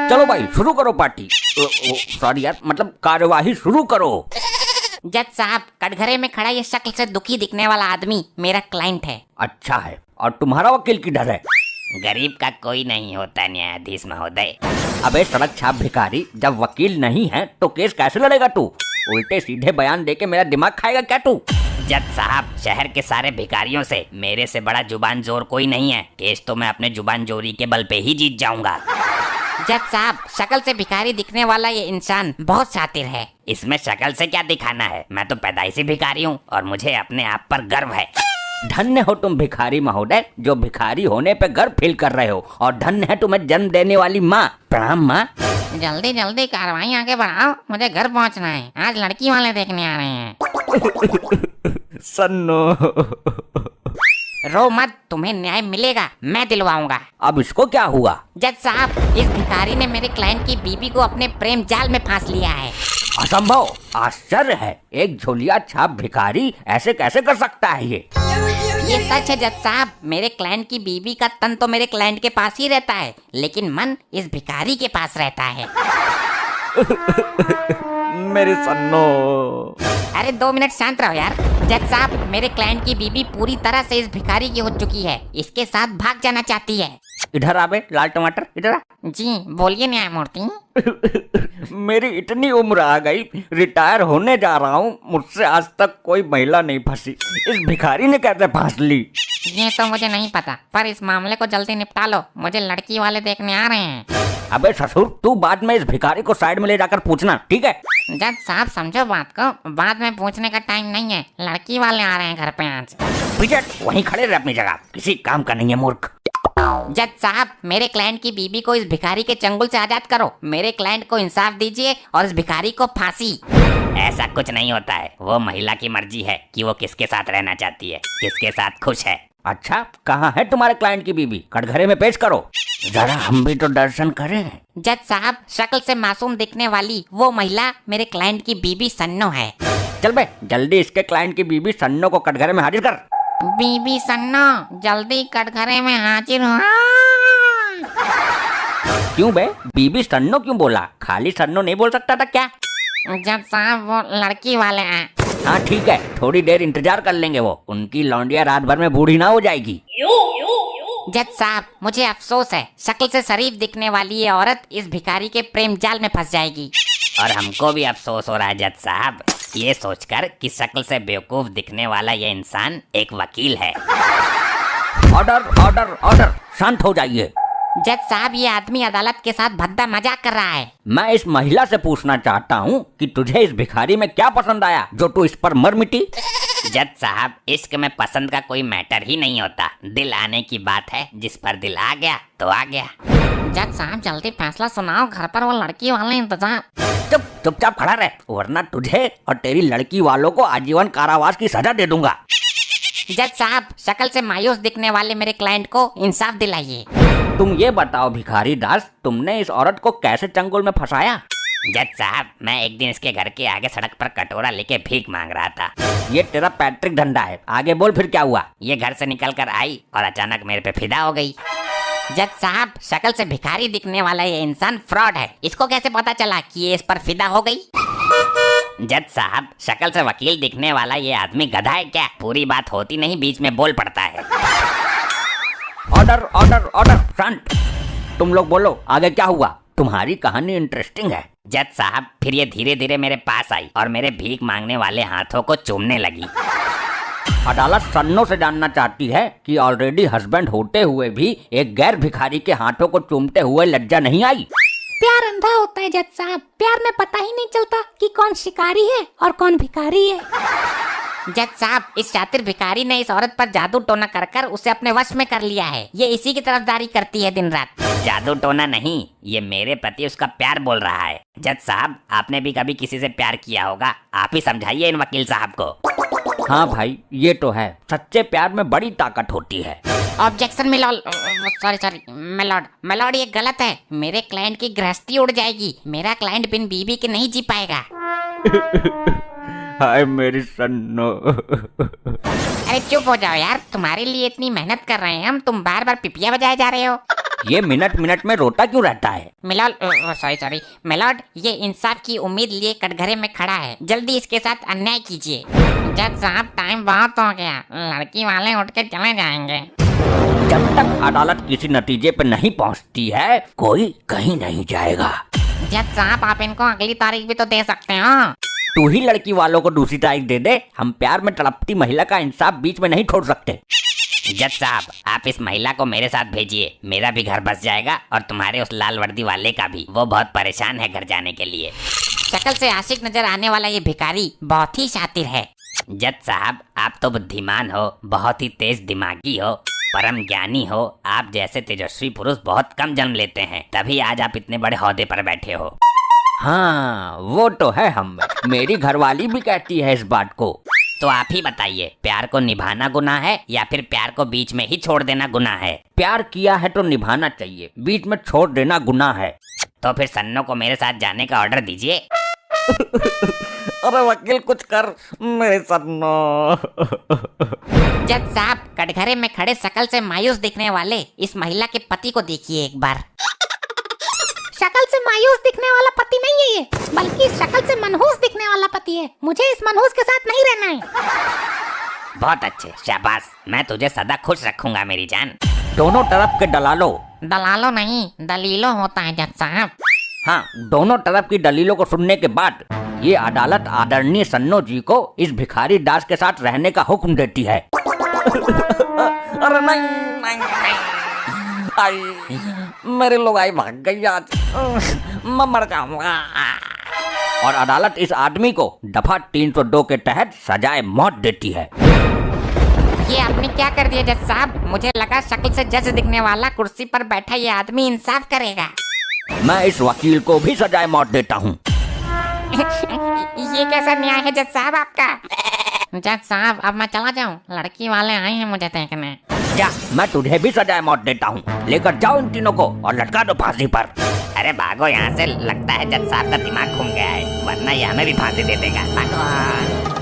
चलो भाई शुरू करो पार्टी। सॉरी यार, मतलब कार्यवाही शुरू करो। जज साहब, कटघरे में खड़ा ये शक्ल से दुखी दिखने वाला आदमी मेरा क्लाइंट है। अच्छा है, और तुम्हारा वकील किधर है? गरीब का कोई नहीं होता न्यायाधीश महोदय। अबे सड़क छाप भिखारी, जब वकील नहीं है तो केस कैसे लड़ेगा तू? उल्टे सीधे बयान देके मेरा दिमाग खाएगा क्या तू? जज साहब, शहर के सारे भिखारियों से मेरे से बड़ा जुबान जोर कोई नहीं है। केस तो मैं अपने जुबान जोरी के बल पे ही जीत जाऊंगा। जज साहब, शक्ल से भिखारी दिखने वाला ये इंसान बहुत शातिर है। इसमें शक्ल से क्या दिखाना है, मैं तो पैदाइशी भिखारी हूँ और मुझे अपने आप पर गर्व है। धन्य हो तुम भिखारी महोदय, जो भिखारी होने पे गर्व फील कर रहे हो, और धन्य है तुम्हें जन्म देने वाली माँ। प्रणाम माँ। जल्दी जल्दी कार्रवाई आगे बढ़ाओ, मुझे घर पहुँचना है। आज लड़की वाले देखने आ रहे हैं। सन्नो। रो मत, तुम्हें न्याय मिलेगा, मैं दिलवाऊंगा। अब इसको क्या हुआ? जज साहब, इस भिखारी ने मेरे क्लाइंट की बीबी को अपने प्रेम जाल में फांस लिया है। असंभव, आश्चर्य है, एक झोलिया छाप भिखारी ऐसे कैसे कर सकता है? ये सच है जज साहब, मेरे क्लाइंट की बीबी का तन तो मेरे क्लाइंट के पास ही रहता है, लेकिन मन इस भिखारी के पास रहता है। मेरे सन्नो। अरे 2 मिनट शांत रहो यार। जज साहब, मेरे क्लाइंट की बीबी पूरी तरह से इस भिखारी की हो चुकी है, इसके साथ भाग जाना चाहती है। इधर आ बे लाल टमाटर, इधर आ। जी बोलिए न्यायमूर्ति। मेरी इतनी उम्र आ गई, रिटायर होने जा रहा हूँ, मुझसे आज तक कोई महिला नहीं फंसी, इस भिखारी ने कैसे फांस ली? ये तो मुझे नहीं पता, पर इस मामले को जल्दी निपटा लो, मुझे लड़की वाले देखने आ रहे हैं। अबे ससुर, तू बाद में इस भिखारी को साइड में ले जाकर पूछना, ठीक है? जज साहब समझो बात को, बाद में पूछने का टाइम नहीं है, लड़की वाले आ रहे हैं घर पे आज। पिजट, वहीं खड़े रहे अपनी जगह, किसी काम का नहीं है मूर्ख। जज साहब, मेरे क्लाइंट की बीबी को इस भिखारी के चंगुल से आजाद करो, मेरे क्लाइंट को इंसाफ दीजिए और इस भिखारी को फांसी। ऐसा कुछ नहीं होता है, वो महिला की मर्जी है कि वो किसके साथ रहना चाहती है, किसके साथ खुश है। अच्छा, कहाँ है तुम्हारे क्लाइंट की बीबी? कटघरे में पेश करो, जरा हम भी तो दर्शन करें। जज साहब, शक्ल से मासूम दिखने वाली वो महिला मेरे क्लाइंट की बीबी सन्नो है। चल बे, जल्दी इसके क्लाइंट की बीबी सन्नो को कटघरे में हाजिर कर। बीबी सन्नो, जल्दी कटघरे में हाजिर हो। क्यों बे, बीबी सन्नो क्यों बोला? खाली सन्नो नहीं बोल सकता था क्या? जज साहब, वो लड़की वाले हैं। हाँ ठीक है, थोड़ी देर इंतजार कर लेंगे, वो उनकी लौंडिया रात भर में बूढ़ी ना हो जाएगी। जज साहब, मुझे अफसोस है, शक्ल से शरीफ दिखने वाली ये औरत इस भिखारी के प्रेम जाल में फंस जाएगी। और हमको भी अफसोस हो रहा है जज साहब, ये सोचकर कि शक्ल से बेवकूफ दिखने वाला ये इंसान एक वकील है। ऑर्डर ऑर्डर ऑर्डर, शांत हो जाइए। जज साहब, ये आदमी अदालत के साथ भद्दा मजाक कर रहा है। मैं इस महिला से पूछना चाहता हूँ कि तुझे इस भिखारी में क्या पसंद आया जो तू इस पर मर मिटी? जज साहब, इश्क में पसंद का कोई मैटर ही नहीं होता, दिल आने की बात है, जिस पर दिल आ गया तो आ गया। जज साहब, जल्दी फैसला सुनाओ, घर पर वो लड़की वाले इंतजार। चुपचाप खड़ा रह, वरना तुझे और तेरी लड़की वालों को आजीवन कारावास की सजा दे दूंगा। जज साहब, शक्ल से मायूस दिखने वाले मेरे क्लाइंट को इंसाफ दिलाइए। तुम ये बताओ भिखारी दास, तुमने इस औरत को कैसे चंगुल में फंसाया? जज साहब, मैं एक दिन इसके घर के आगे सड़क पर कटोरा लेके भीख मांग रहा था। ये तेरा पैट्रिक धंधा है, आगे बोल फिर क्या हुआ? ये घर से निकल कर आई और अचानक मेरे पे फिदा हो गई। जज साहब, शक्ल से भिखारी दिखने वाला ये इंसान फ्रॉड है, इसको कैसे पता चला कि ये इस पर फिदा हो गई? जज साहब, शक्ल से वकील दिखने वाला ये आदमी गधा है क्या? पूरी बात होती नहीं, बीच में बोल पड़ता है। ऑर्डर ऑर्डर ऑर्डर, शांत। तुम लोग बोलो, आगे क्या हुआ? तुम्हारी कहानी इंटरेस्टिंग है। जज साहब, फिर ये धीरे धीरे मेरे पास आई और मेरे भीख मांगने वाले हाथों को चूमने लगी। अदालत सन्नो से जानना चाहती है कि ऑलरेडी हस्बैंड होते हुए भी एक गैर भिखारी के हाथों को चूमते हुए लज्जा नहीं आई? प्यार अंधा होता है जज साहब, प्यार में पता ही नहीं चलता कि कौन शिकारी है और कौन भिखारी है। जज साहब, इस शातिर भिखारी ने इस औरत पर जादू टोना कर कर उसे अपने वश में कर लिया है, ये इसी की तरफदारी करती है दिन रात। जादू टोना नहीं, ये मेरे प्रति उसका प्यार बोल रहा है। जज साहब, आपने भी कभी किसी से प्यार किया होगा, आप ही समझाइए इन वकील साहब को। हाँ भाई, ये तो है, सच्चे प्यार में बड़ी ताकत होती है। ऑब्जेक्शन मिलॉर्ड, सॉरी मिलॉर्ड, ये गलत है, मेरे क्लाइंट की गृहस्थी उड़ जाएगी, मेरा क्लाइंट बिन बीवी के नहीं जी पाएगा। हाय मेरी सन्नो। अरे चुप हो जाओ यार, तुम्हारे लिए इतनी मेहनत कर रहे हैं हम, तुम बार बार पिपिया बजाए जा रहे हो। ये मिनट मिनट में रोता क्यों रहता है? मिलॉर्ड, सॉरी सॉरी मिलॉर्ड, ये इंसाफ की उम्मीद लिए कटघरे में खड़ा है, जल्दी इसके साथ अन्याय कीजिए। जज साहब, टाइम बहुत हो गया, लड़की वाले उठ के चले जाएंगे। जब तक अदालत किसी नतीजे पर नहीं पहुंचती है, कोई कहीं नहीं जाएगा। जज साहब, आप इनको अगली तारीख भी तो दे सकते हो। तू ही लड़की वालों को दूसरी तारीख दे दे, हम प्यार में तड़पती महिला का इंसाफ बीच में नहीं छोड़ सकते। जज साहब, आप इस महिला को मेरे साथ भेजिए, मेरा भी घर बस जाएगा और तुम्हारे उस लाल वर्दी वाले का भी। वो बहुत परेशान है घर जाने के लिए। शक्ल से आशिक नजर आने वाला ये भिखारी बहुत ही शातिर है। जज साहब, आप तो बुद्धिमान हो, बहुत ही तेज दिमागी हो, परम ज्ञानी हो। आप जैसे तेजस्वी पुरुष बहुत कम जन्म लेते हैं, तभी आज आप इतने बड़े ओहदे पर बैठे हो। हाँ, वो तो है हम। मेरी घरवाली भी कहती है इस बात को। तो आप ही बताइए, प्यार को निभाना गुनाह है या फिर प्यार को बीच में ही छोड़ देना गुनाह है? प्यार किया है तो निभाना चाहिए, बीच में छोड़ देना गुनाह है। तो फिर सन्नो को मेरे साथ जाने का ऑर्डर दीजिए। अरे वकील, कुछ कर मेरे सन्नो। जज साहब, कटघरे में खड़े शकल से मायूस दिखने वाले इस महिला के पति को देखिए एक बार। शक्ल से मायूस दिखने वाला पति नहीं है ये, बल्कि शक्ल से मनहूस दिखने वाला पति है। मुझे इस मनहूस के साथ नहीं रहना है। बहुत अच्छे, शाबाश, मैं तुझे सदा खुश रखूंगा मेरी जान। दोनों तरफ के दलालों। दलालों नहीं, दलीलों होता है जज साहब। हाँ, दोनों तरफ की दलीलों को सुनने के बाद ये अदालत आदरणीय सन्नो जी को इस भिखारी दास के साथ रहने का हुक्म देती है। अरे नहीं नहीं नहीं, आई मेरे लोग आई भाग गई आज, मैं मर जाऊंगा। और अदालत इस आदमी को दफा 302 के तहत सजाए मौत देती है। ये आपने क्या कर दिया जज साहब? मुझे लगा शक्ल से जज दिखने वाला कुर्सी पर बैठा ये आदमी इंसाफ करेगा। मैं इस वकील को भी सजाए मौत देता हूँ। ये कैसा न्याय है जज साहब आपका? जज साहब, अब मैं चला जाऊं? लड़की वाले आए हैं मुझे देखने। जा, मैं तुझे भी सजाए मौत देता हूँ। लेकर जाओ इन तीनों को और लटका दो फांसी पर। अरे भागो यहाँ से, लगता है जज साहब का दिमाग घूम गया है, वरना ये हमें भी फांसी दे देगा। भागो।